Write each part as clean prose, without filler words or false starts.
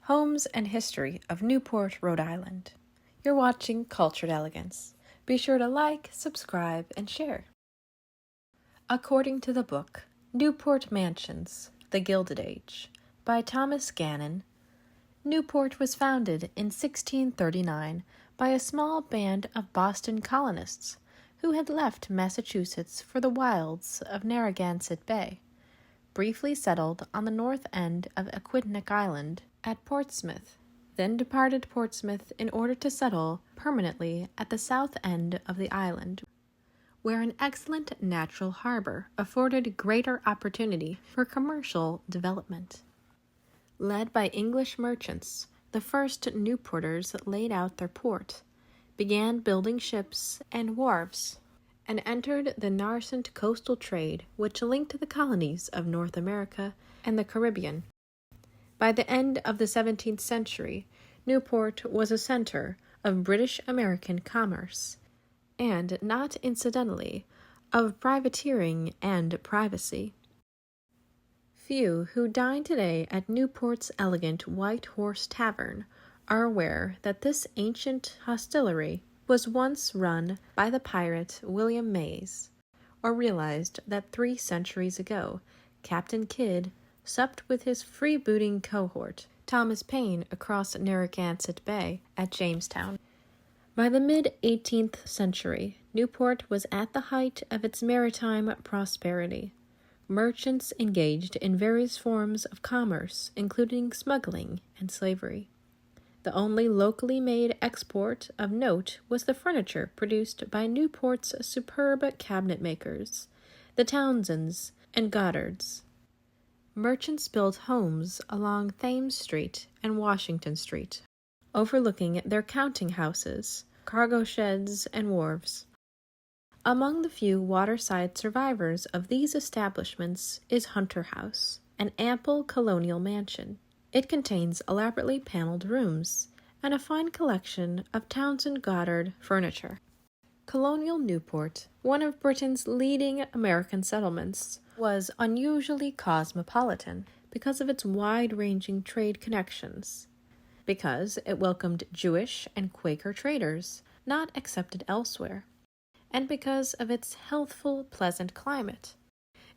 Homes and History of Newport, Rhode Island. You're watching Cultured Elegance. Be sure to like, subscribe, and share. According to the book, Newport Mansions, The Gilded Age, by Thomas Gannon, Newport was founded in 1639 by a small band of Boston colonists who had left Massachusetts for the wilds of Narragansett Bay, briefly settled on the north end of Aquidneck Island at Portsmouth, then departed Portsmouth in order to settle permanently at the south end of the island, where an excellent natural harbor afforded greater opportunity for commercial development. Led by English merchants, the first Newporters laid out their port, began building ships and wharves, and entered the nascent coastal trade which linked the colonies of North America and the Caribbean. By the end of the 17th century, Newport was a center of British-American commerce, and not incidentally, of privateering and privacy. Few who dine today at Newport's elegant White Horse Tavern are aware that this ancient hostelry was once run by the pirate William Mays, or realized that 3 centuries ago Captain Kidd supped with his freebooting cohort, Thomas Paine, across Narragansett Bay at Jamestown. By the mid-18th century, Newport was at the height of its maritime prosperity. Merchants engaged in various forms of commerce, including smuggling and slavery. The only locally made export of note was the furniture produced by Newport's superb cabinet makers, the Townsends and Goddards. Merchants built homes along Thames Street and Washington Street, overlooking their counting houses, cargo sheds, and wharves. Among the few waterside survivors of these establishments is Hunter House, an ample colonial mansion. It contains elaborately paneled rooms and a fine collection of Townsend Goddard furniture. Colonial Newport, one of Britain's leading American settlements, was unusually cosmopolitan because of its wide-ranging trade connections, because it welcomed Jewish and Quaker traders not accepted elsewhere, and because of its healthful, pleasant climate.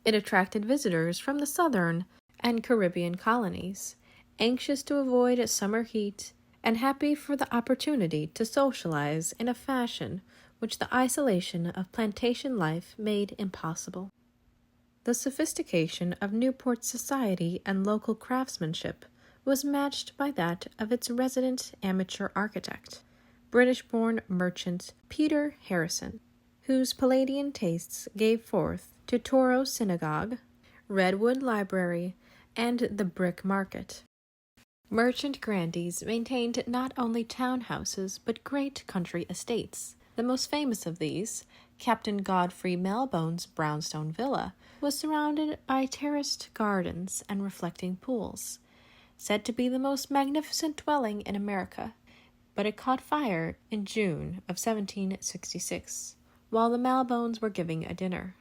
It attracted visitors from the southern and Caribbean colonies, anxious to avoid summer heat and happy for the opportunity to socialize in a fashion which the isolation of plantation life made impossible. The sophistication of Newport society and local craftsmanship was matched by that of its resident amateur architect, British-born merchant Peter Harrison, whose Palladian tastes gave forth to Toro Synagogue, Redwood Library, and the Brick Market. Merchant grandees maintained not only townhouses but great country estates. The most famous of these, Captain Godfrey Malbone's brownstone villa, was surrounded by terraced gardens and reflecting pools, said to be the most magnificent dwelling in America, but it caught fire in June of 1766, while the Malbones were giving a dinner.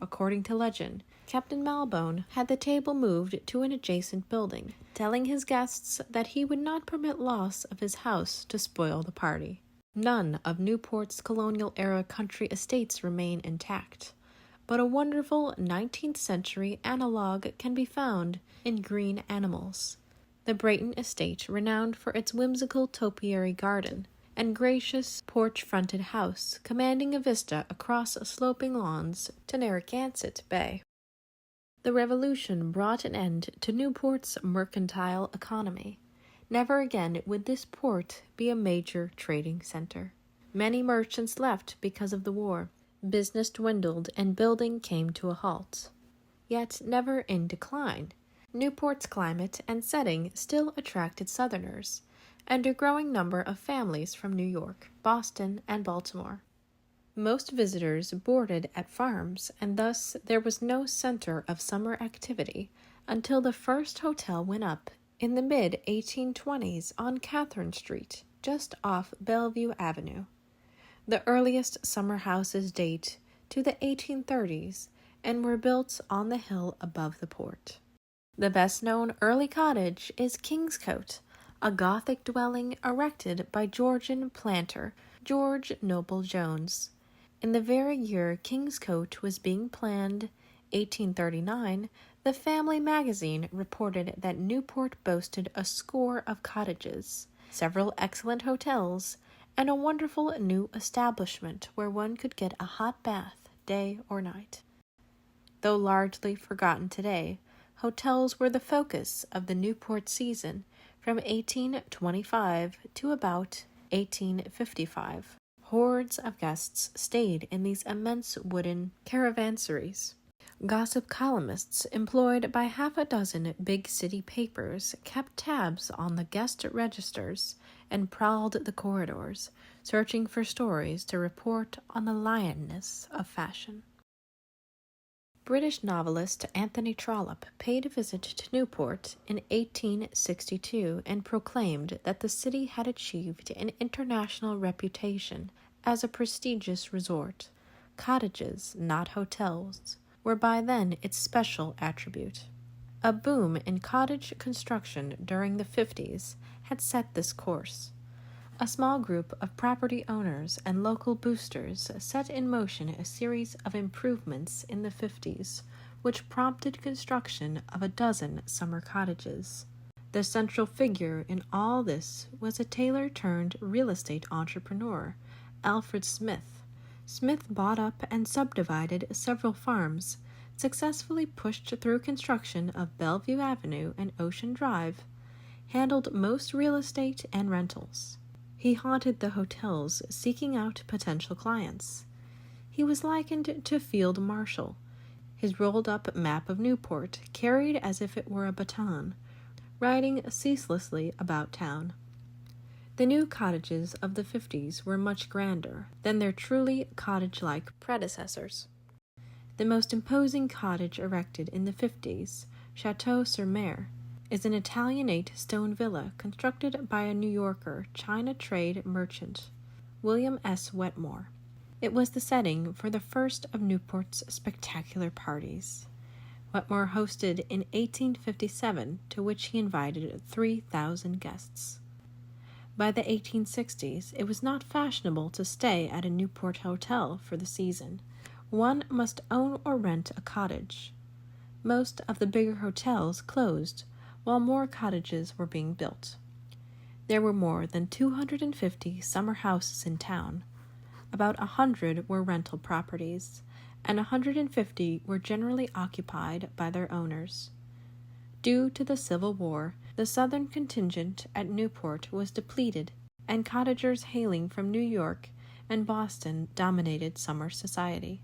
According to legend, Captain Malbone had the table moved to an adjacent building, telling his guests that he would not permit loss of his house to spoil the party. None of Newport's colonial-era country estates remain intact, but a wonderful 19th century analog can be found in Green Animals, the Brayton estate renowned for its whimsical topiary garden and gracious porch-fronted house commanding a vista across sloping lawns to Narragansett Bay. The Revolution brought an end to Newport's mercantile economy. Never again would this port be a major trading center. Many merchants left because of the war. Business dwindled and building came to a halt. Yet never in decline. Newport's climate and setting still attracted Southerners, and a growing number of families from New York, Boston, and Baltimore. Most visitors boarded at farms, and thus there was no center of summer activity until the first hotel went up in the mid-1820s on Catherine Street, just off Bellevue Avenue. The earliest summer houses date to the 1830s and were built on the hill above the port. The best-known early cottage is Kingscote, a Gothic dwelling erected by Georgian planter George Noble Jones. In the very year Kingscote was being planned, 1839, the Family Magazine reported that Newport boasted a score of cottages, several excellent hotels, and a wonderful new establishment where one could get a hot bath day or night. Though largely forgotten today, hotels were the focus of the Newport season from 1825 to about 1855. Hordes of guests stayed in these immense wooden caravanseries. Gossip columnists employed by half a dozen big city papers kept tabs on the guest registers and prowled the corridors, searching for stories to report on the lioness of fashion. British novelist Anthony Trollope paid a visit to Newport in 1862 and proclaimed that the city had achieved an international reputation as a prestigious resort. Cottages, not hotels, were by then its special attribute. A boom in cottage construction during the 50s had set this course. A small group of property owners and local boosters set in motion a series of improvements in the 50s, which prompted construction of a dozen summer cottages. The central figure in all this was a tailor-turned-real estate entrepreneur, Alfred Smith. Smith bought up and subdivided several farms, successfully pushed through construction of Bellevue Avenue and Ocean Drive, handled most real estate and rentals. He haunted the hotels, seeking out potential clients. He was likened to Field Marshal, his rolled-up map of Newport carried as if it were a baton, riding ceaselessly about town. The new cottages of the 50s were much grander than their truly cottage-like predecessors. The most imposing cottage erected in the 50s, Chateau-sur-Mer, is an Italianate stone villa constructed by a New Yorker China trade merchant, William S. Wetmore. It was the setting for the first of Newport's spectacular parties. Wetmore hosted in 1857, to which he invited 3,000 guests. By the 1860s, it was not fashionable to stay at a Newport hotel for the season. One must own or rent a cottage. Most of the bigger hotels closed, while more cottages were being built. There were more than 250 summer houses in town. About 100 were rental properties, and 150 were generally occupied by their owners. Due to the Civil War, the southern contingent at Newport was depleted, and cottagers hailing from New York and Boston dominated summer society.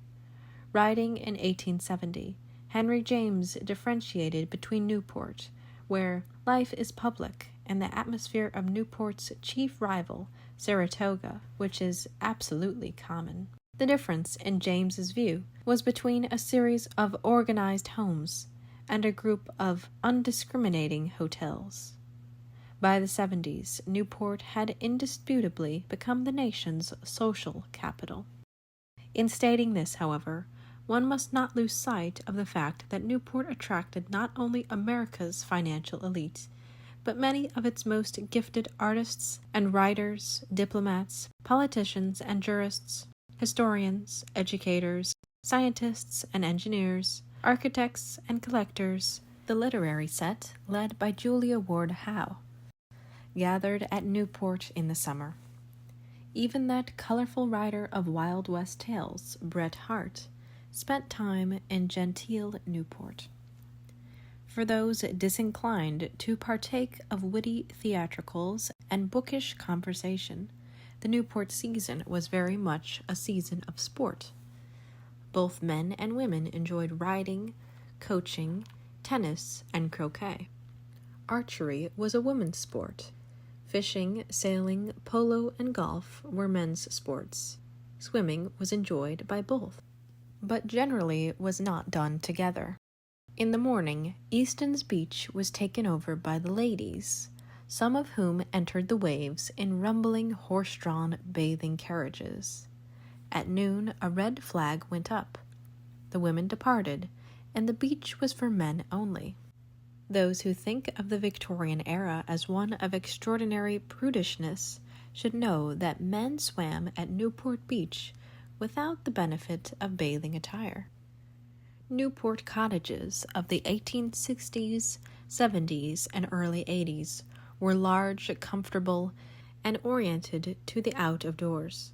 Writing in 1870, Henry James differentiated between Newport, where life is public, and the atmosphere of Newport's chief rival, Saratoga, which is absolutely common. The difference, in James's view, was between a series of organized homes and a group of undiscriminating hotels. By the 70s, Newport had indisputably become the nation's social capital. In stating this, however, one must not lose sight of the fact that Newport attracted not only America's financial elite, but many of its most gifted artists and writers, diplomats, politicians and jurists, historians, educators, scientists and engineers, architects and collectors. The literary set, led by Julia Ward Howe, gathered at Newport in the summer. Even that colorful writer of Wild West tales, Bret Harte, spent time in genteel Newport. For those disinclined to partake of witty theatricals and bookish conversation, the Newport season was very much a season of sport. Both men and women enjoyed riding, coaching, tennis, and croquet. Archery was a women's sport. Fishing, sailing, polo, and golf were men's sports. Swimming was enjoyed by both, but generally was not done together. In the morning, Easton's Beach was taken over by the ladies, some of whom entered the waves in rumbling, horse-drawn bathing carriages. At noon, a red flag went up. The women departed, and the beach was for men only. Those who think of the Victorian era as one of extraordinary prudishness should know that men swam at Newport Beach without the benefit of bathing attire. Newport cottages of the 1860s, 70s, and early 80s were large, comfortable, and oriented to the out-of-doors.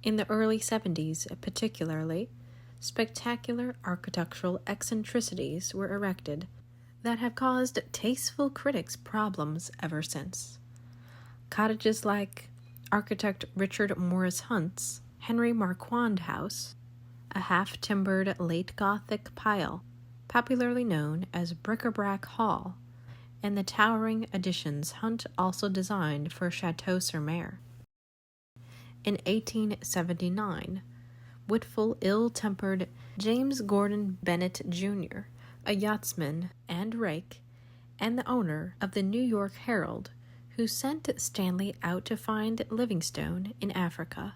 In the early 70s, particularly, spectacular architectural eccentricities were erected that have caused tasteful critics problems ever since. Cottages like architect Richard Morris Hunt's Henry Marquand House, a half-timbered late Gothic pile, popularly known as Bric-a-Brac Hall, and the towering additions Hunt also designed for Chateau-sur-Mer. In 1879, witful, ill-tempered James Gordon Bennett, Jr., a yachtsman and rake, and the owner of the New York Herald, who sent Stanley out to find Livingstone in Africa,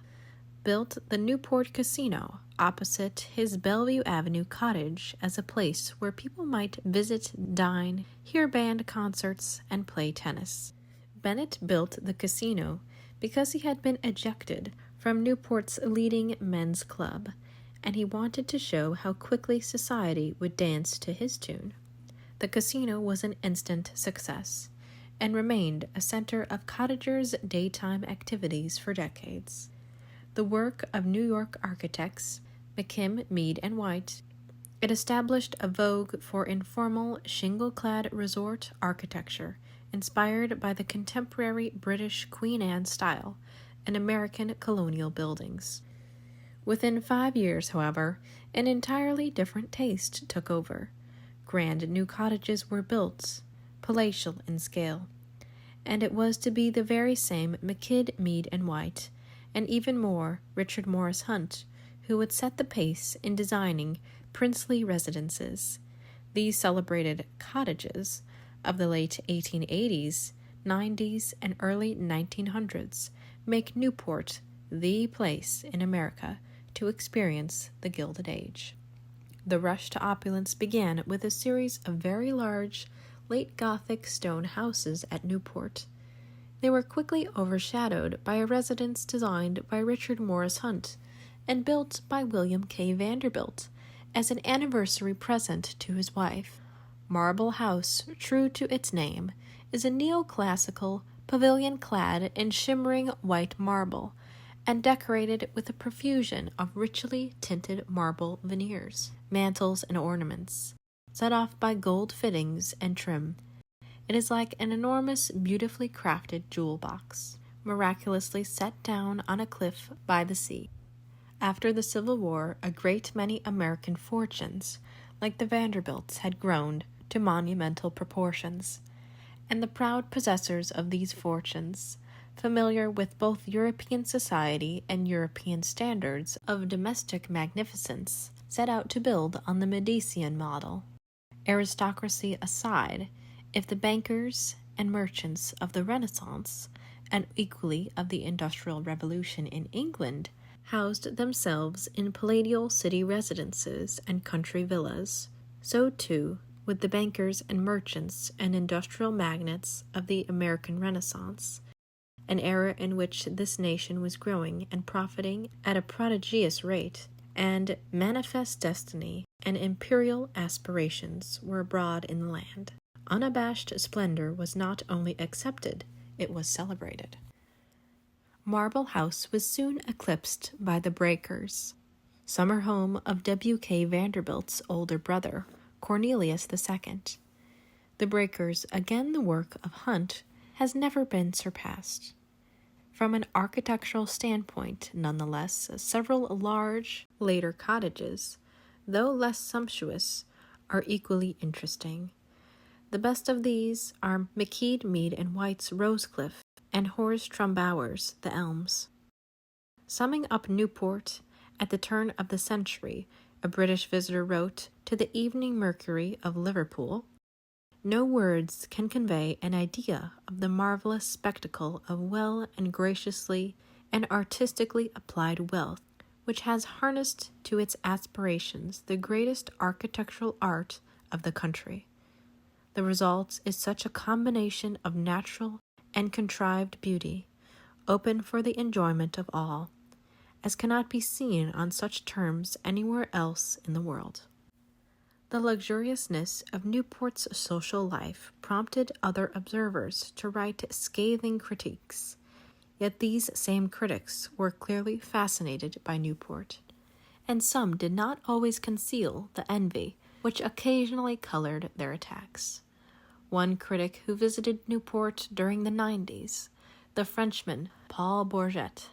built the Newport Casino opposite his Bellevue Avenue cottage as a place where people might visit, dine, hear band concerts, and play tennis. Bennett built the casino because he had been ejected from Newport's leading men's club, and he wanted to show how quickly society would dance to his tune. The casino was an instant success, and remained a center of cottagers' daytime activities for decades. The work of New York architects, McKim, Mead, and White, it established a vogue for informal, shingle-clad resort architecture inspired by the contemporary British Queen Anne style and American colonial buildings. Within 5 years, however, an entirely different taste took over. Grand new cottages were built, palatial in scale, and it was to be the very same McKidd, Mead, and White, and even more Richard Morris Hunt, who would set the pace in designing princely residences. These celebrated cottages of the late 1880s, 90s, and early 1900s make Newport the place in America to experience the Gilded Age. The rush to opulence began with a series of very large, late Gothic stone houses at Newport. They were quickly overshadowed by a residence designed by Richard Morris Hunt and built by William K. Vanderbilt as an anniversary present to his wife. Marble House, true to its name, is a neoclassical pavilion clad in shimmering white marble and decorated with a profusion of richly tinted marble veneers, mantels, and ornaments, set off by gold fittings and trim. It is like an enormous, beautifully crafted jewel box, miraculously set down on a cliff by the sea. After the Civil War, a great many American fortunes, like the Vanderbilts, had grown to monumental proportions, and the proud possessors of these fortunes, familiar with both European society and European standards of domestic magnificence, set out to build on the Medicean model. Aristocracy aside, if the bankers and merchants of the Renaissance, and equally of the Industrial Revolution in England, housed themselves in palatial city residences and country villas, so too would the bankers and merchants and industrial magnates of the American Renaissance, an era in which this nation was growing and profiting at a prodigious rate, and manifest destiny and imperial aspirations were abroad in the land. Unabashed splendor was not only accepted, it was celebrated. Marble House was soon eclipsed by the Breakers, summer home of W.K. Vanderbilt's older brother, Cornelius II. The Breakers, again the work of Hunt, has never been surpassed. From an architectural standpoint, nonetheless, several large, later cottages, though less sumptuous, are equally interesting. The best of these are McKeed, Mead, and White's Rosecliff and Horace Trumbauer's The Elms. Summing up Newport, at the turn of the century, a British visitor wrote to the Evening Mercury of Liverpool, "No words can convey an idea of the marvelous spectacle of well and graciously and artistically applied wealth, which has harnessed to its aspirations the greatest architectural art of the country. The result is such a combination of natural and contrived beauty, open for the enjoyment of all, as cannot be seen on such terms anywhere else in the world. The luxuriousness of Newport's social life prompted other observers to write scathing critiques, yet these same critics were clearly fascinated by Newport, and some did not always conceal the envy which occasionally colored their attacks. One critic who visited Newport during the 90s, the Frenchman Paul Bourget,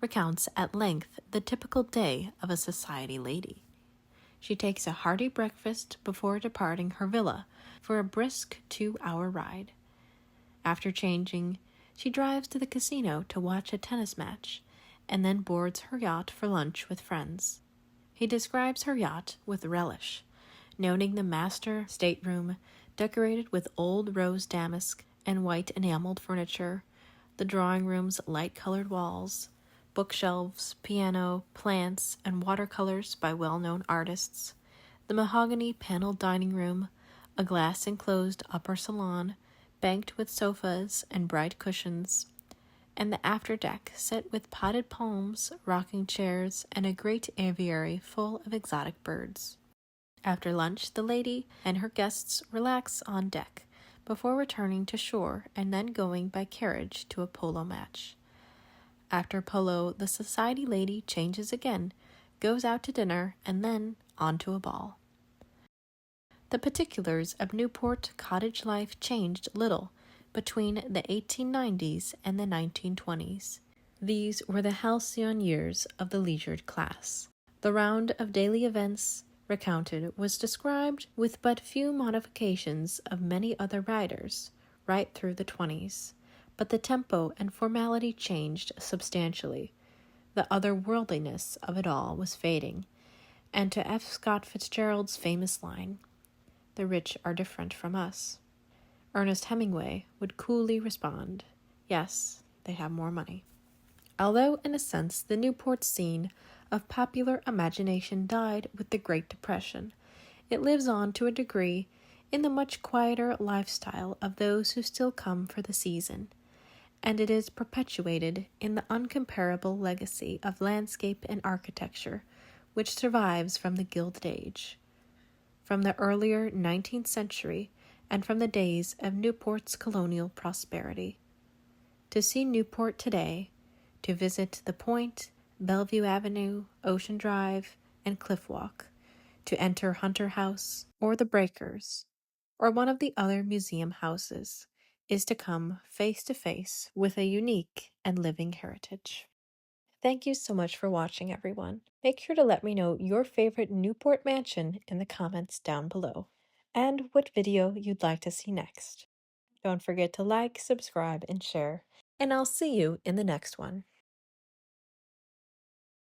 recounts at length the typical day of a society lady. She takes a hearty breakfast before departing her villa for a brisk 2-hour ride. After changing, she drives to the casino to watch a tennis match, and then boards her yacht for lunch with friends. He describes her yacht with relish, noting the master stateroom decorated with old rose damask and white enameled furniture, the drawing room's light-colored walls, bookshelves, piano, plants, and watercolors by well-known artists, the mahogany paneled dining room, a glass-enclosed upper salon, banked with sofas and bright cushions, and the after-deck set with potted palms, rocking chairs, and a great aviary full of exotic birds. After lunch, the lady and her guests relax on deck before returning to shore and then going by carriage to a polo match. After polo, the society lady changes again, goes out to dinner, and then on to a ball. The particulars of Newport cottage life changed little between the 1890s and the 1920s. These were the halcyon years of the leisured class. The round of daily events recounted was described with but few modifications of many other writers right through the 20s. But the tempo and formality changed substantially. The otherworldliness of it all was fading, and to F. Scott Fitzgerald's famous line, "The rich are different from us," Ernest Hemingway would coolly respond, "Yes, they have more money." Although, in a sense, the Newport scene of popular imagination died with the Great Depression, it lives on to a degree in the much quieter lifestyle of those who still come for the season, and it is perpetuated in the uncomparable legacy of landscape and architecture which survives from the Gilded Age, from the earlier 19th century, and from the days of Newport's colonial prosperity. To see Newport today, to visit the Point, Bellevue Avenue, Ocean Drive, and Cliff Walk, to enter Hunter House, or the Breakers, or one of the other museum houses, is to come face to face with a unique and living heritage. Thank you so much for watching, everyone. Make sure to let me know your favorite Newport mansion in the comments down below, and what video you'd like to see next. Don't forget to like, subscribe, and share, and I'll see you in the next one.